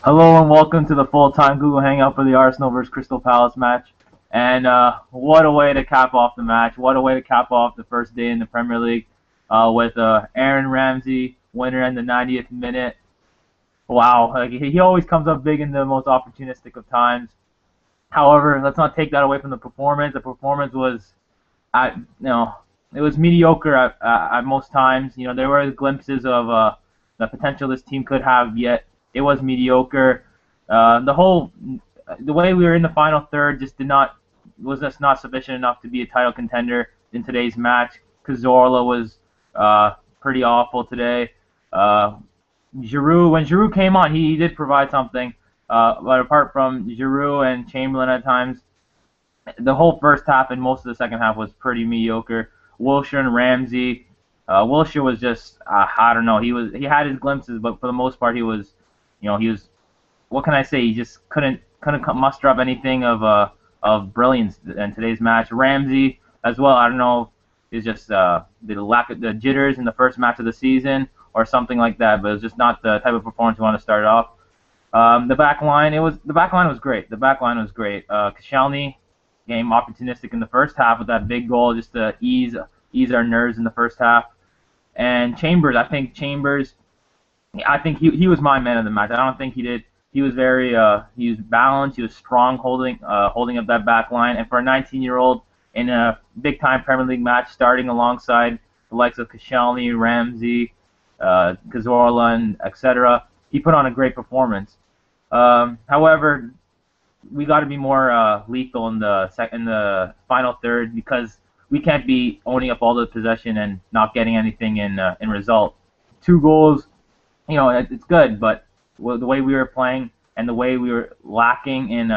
Hello and welcome to the full-time Google Hangout for the Arsenal versus Crystal Palace match. And what a way to cap off the match. What a way to cap off the first day in the Premier League with Aaron Ramsey, winner in the 90th minute. Wow, like, he always comes up big in the most opportunistic of times. However, let's not take that away from the performance. The performance was, it was mediocre at most times. There were glimpses of the potential this team could have, yet it was mediocre. The way we were in the final third was just not sufficient enough to be a title contender in today's match. Cazorla was pretty awful today. When Giroud came on, he did provide something. But apart from Giroud and Chamberlain at times, the whole first half and most of the second half was pretty mediocre. Wilshere and Ramsey. Wilshere was just I don't know. He had his glimpses, but for the most part he was. What can I say? He just couldn't muster up anything of brilliance in today's match. Ramsey as well. I don't know. It's just the lack of the jitters in the first match of the season or something like that. But it's just not the type of performance you want to start off. The back line was great. The back line was great. Koscielny came opportunistic in the first half with that big goal just to ease our nerves in the first half. And Chambers, I think he was my man of the match. I don't think he did. He was he was balanced. He was strong holding up that back line. And for a 19-year-old in a big-time Premier League match, starting alongside the likes of Koscielny, Ramsey, Cazorla, and etc., he put on a great performance. However, we got to be more lethal in the final third because we can't be owning up all the possession and not getting anything in result. 2 goals, it's good, but the way we were playing and the way we were lacking in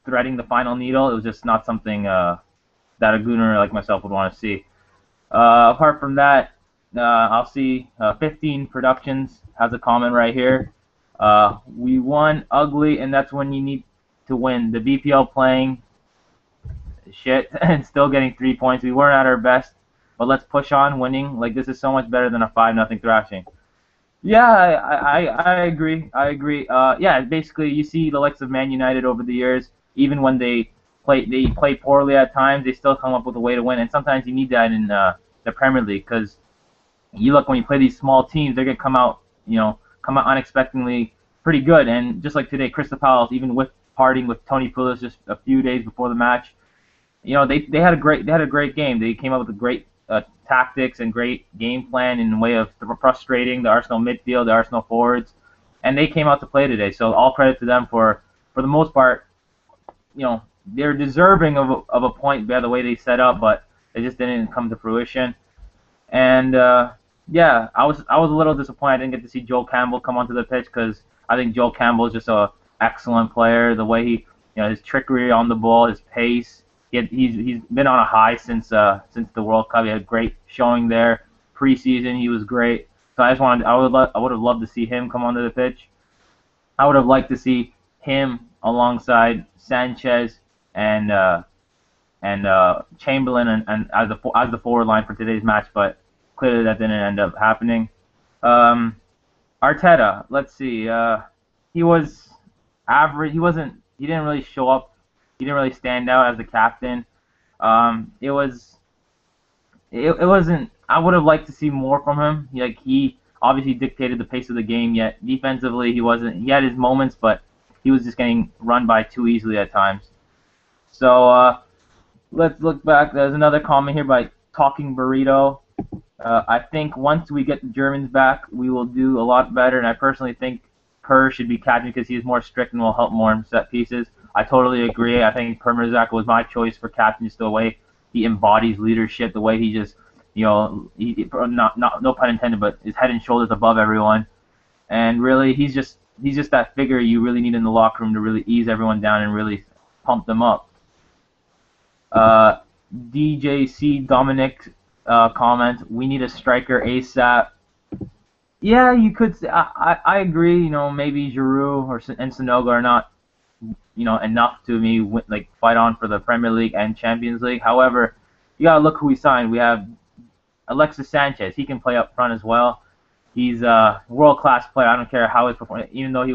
threading the final needle, it was just not something that a gooner like myself would want to see. Apart from that, I'll see 15 Productions has a comment right here. We won ugly, and that's when you need to win. The BPL playing shit and still getting 3 points. We weren't at our best, but let's push on winning. Like, this is so much better than a 5-0 thrashing. Yeah, I agree. Yeah, basically, you see the likes of Man United over the years, even when they play poorly at times, they still come up with a way to win. And sometimes you need that in the Premier League because you look when you play these small teams, they're gonna come out unexpectedly pretty good. And just like today, Crystal Palace, even with parting with Tony Pulis just a few days before the match, they had a great game. They came up with a great tactics and great game plan in a way of frustrating the Arsenal midfield, the Arsenal forwards, and they came out to play today. So all credit to them for the most part. They're deserving of a point by the way they set up, but it just didn't come to fruition. And yeah, I was a little disappointed I didn't get to see Joel Campbell come onto the pitch because I think Joel Campbell is just an excellent player. The way his trickery on the ball, his pace. He's been on a high since the World Cup. He had a great showing there. Preseason, he was great. So I would have loved to see him come onto the pitch. I would have liked to see him alongside Sanchez and Chamberlain and as the forward line for today's match, but clearly that didn't end up happening. Arteta, let's see. He was average. He didn't really show up. He didn't really stand out as the captain. It wasn't. I would have liked to see more from him. He obviously dictated the pace of the game. Yet defensively, he wasn't. He had his moments, but he was just getting run by too easily at times. So let's look back. There's another comment here by Talking Burrito. I think once we get the Germans back, we will do a lot better. And I personally think Kerr should be captain because he's more strict and will help more in set pieces. I totally agree. I think Per Mertesacker was my choice for captain, just the way he embodies leadership, the way he just, no pun intended, but his head and shoulders above everyone. And really, he's just that figure you really need in the locker room to really ease everyone down and really pump them up. DJC Dominic comment, we need a striker ASAP. Yeah, you could say, I agree, maybe Giroud and Sonogo are not enough to fight on for the Premier League and Champions League. However, you gotta look who we signed. We have Alexis Sanchez. He can play up front as well. He's a world-class player. I don't care how he's performing, even though he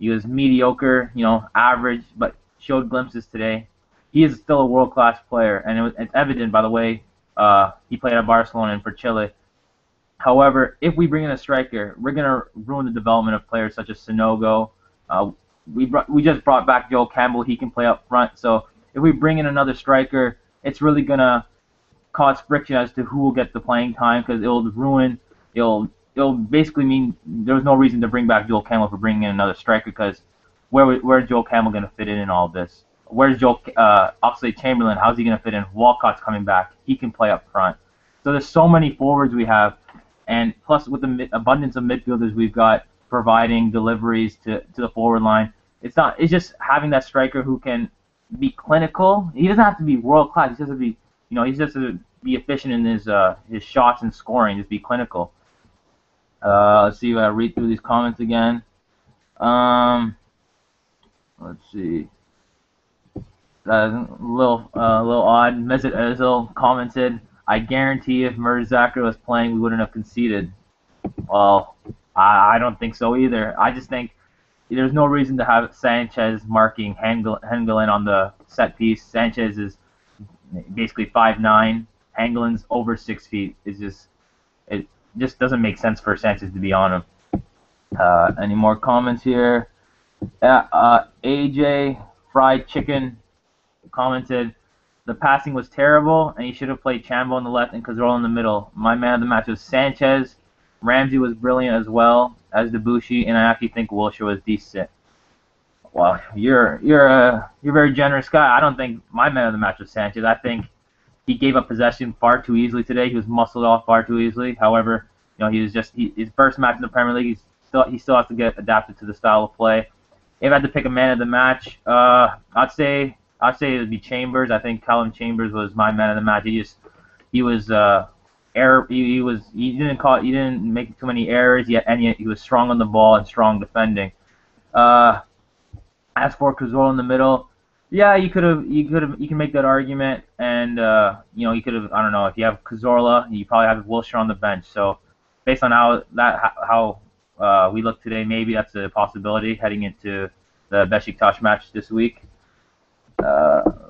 was mediocre, average, but showed glimpses today. He is still a world-class player, and it's evident by the way he played at Barcelona and for Chile. However, if we bring in a striker, we're gonna ruin the development of players such as Sonogo. Uh, we just brought back Joel Campbell. He can play up front. So if we bring in another striker, it's really gonna cause friction as to who will get the playing time because it'll basically mean there's no reason to bring back Joel Campbell for bringing in another striker because where's Joel Campbell gonna fit in all this? Where's Oxlade-Chamberlain? How's he gonna fit in? Walcott's coming back. He can play up front. So there's so many forwards we have. And plus, with the abundance of midfielders we've got providing deliveries to the forward line, it's just having that striker who can be clinical. He doesn't have to be world class. He just has to be, he's just to be efficient in his shots and scoring. Just be clinical. Let's see if I read through these comments again. Let's see. A little odd. Mesut Ozil commented, I guarantee if Mertesacker was playing, we wouldn't have conceded. Well, I don't think so either. I just think there's no reason to have Sanchez marking Hengelin on the set piece. Sanchez is basically 5'9". Hengelin's over 6 feet. It just doesn't make sense for Sanchez to be on him. Any more comments here? AJ Fried Chicken commented, the passing was terrible, and he should have played Chambo on the left and Cazorla in the middle. My man of the match was Sanchez. Ramsey was brilliant as well as Debussy, and I actually think Wilshere was decent. Well, you're a very generous guy. I don't think my man of the match was Sanchez. I think he gave up possession far too easily today. He was muscled off far too easily. However, he was his first match in the Premier League. He still has to get adapted to the style of play. If I had to pick a man of the match, I'd say it would be Chambers. I think Callum Chambers was my man of the match. He didn't make too many errors, yet he was strong on the ball and strong defending. As for Cazorla in the middle, yeah, you can make that argument, and you could have, I don't know, if you have Cazorla, you probably have Wilshere on the bench. So based on how we look today, maybe that's a possibility heading into the Besiktas match this week.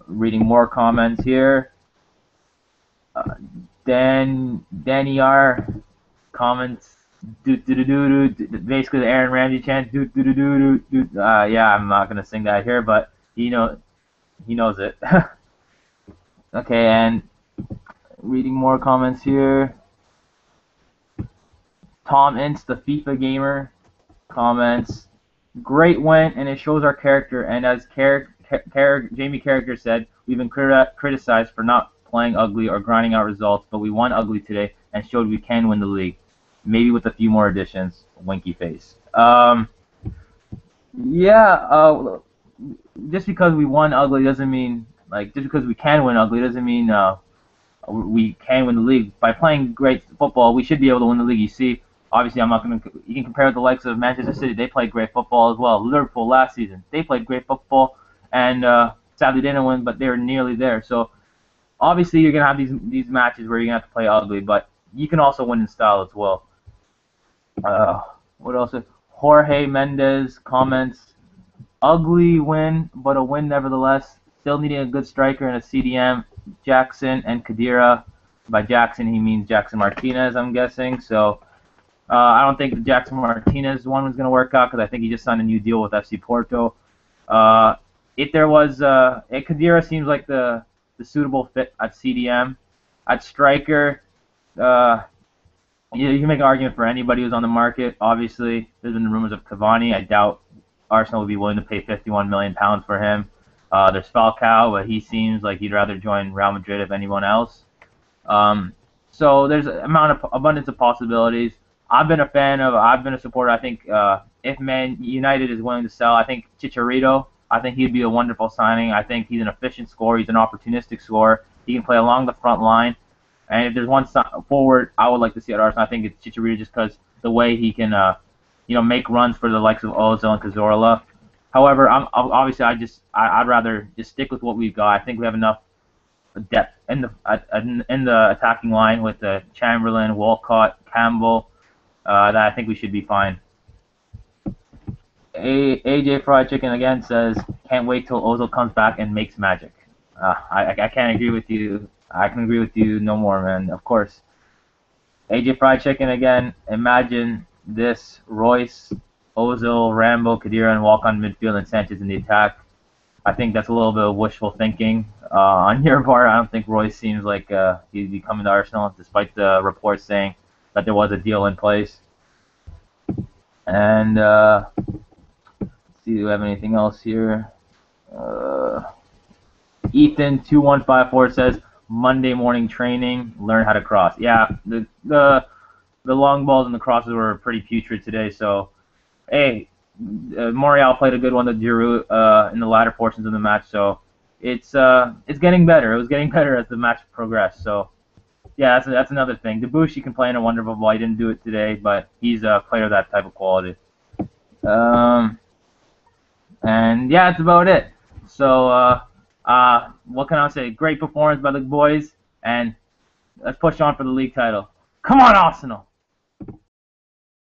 Reading more comments here. Danny R comments, basically the Aaron Ramsey chant, yeah, I'm not gonna sing that here, but he knows it. Okay, and reading more comments here. Tom Ince, the FIFA gamer, comments, great win, and it shows our character, and as Jamie Carragher said, we've been criticized for not playing ugly or grinding out results, but we won ugly today and showed we can win the league. Maybe with a few more additions. Winky face. Just because we won ugly doesn't mean, just because we can win ugly doesn't mean we can win the league. By playing great football, we should be able to win the league. You see, obviously, you can compare with the likes of Manchester City. They played great football as well. Liverpool last season, they played great football. And sadly didn't win, but they were nearly there. So obviously you're gonna have these matches where you're gonna have to play ugly, but you can also win in style as well. What else? Jorge Mendez comments, ugly win, but a win nevertheless. Still needing a good striker and a CDM. Jackson and Khedira. By Jackson he means Jackson Martinez, I'm guessing. So I don't think the Jackson Martinez one was gonna work out because I think he just signed a new deal with FC Porto. If there was, Khedira seems like the suitable fit at CDM. At striker, you can make an argument for anybody who's on the market. Obviously, there's been rumors of Cavani. I doubt Arsenal would be willing to pay £51 million for him. There's Falcao, but he seems like he'd rather join Real Madrid if anyone else. So there's an abundance of possibilities. I've been a supporter. I think if Man United is willing to sell, I think Chicharito, I think he'd be a wonderful signing. I think he's an efficient scorer. He's an opportunistic scorer. He can play along the front line. And if there's one forward I would like to see at Arsenal, I think it's Chicharito, just because the way he can, make runs for the likes of Ozil and Cazorla. However, I'd rather just stick with what we've got. I think we have enough depth in the attacking line with Chamberlain, Walcott, Campbell. that I think we should be fine. AJ Fried Chicken again says, can't wait till Ozil comes back and makes magic. I can't agree with you. I can agree with you no more, man. Of course. AJ Fried Chicken again. Imagine this: Royce, Ozil, Rambo, Khedira, and walk on midfield, and Sanchez in the attack. I think that's a little bit of wishful thinking on your part. I don't think Royce seems like he'd be coming to Arsenal, despite the reports saying that there was a deal in place. And let's see, do we have anything else here? Ethan2154 says, Monday morning training, learn how to cross. Yeah, the long balls and the crosses were pretty putrid today. So, hey, Morial played a good one to Giroud in the latter portions of the match. So it's getting better. It was getting better as the match progressed. So yeah, that's another thing. Debussy can play in a wonderful ball. He didn't do it today, but he's a player of that type of quality. And yeah, that's about it. So what can I say? Great performance by the boys, and let's push on for the league title. Come on, Arsenal!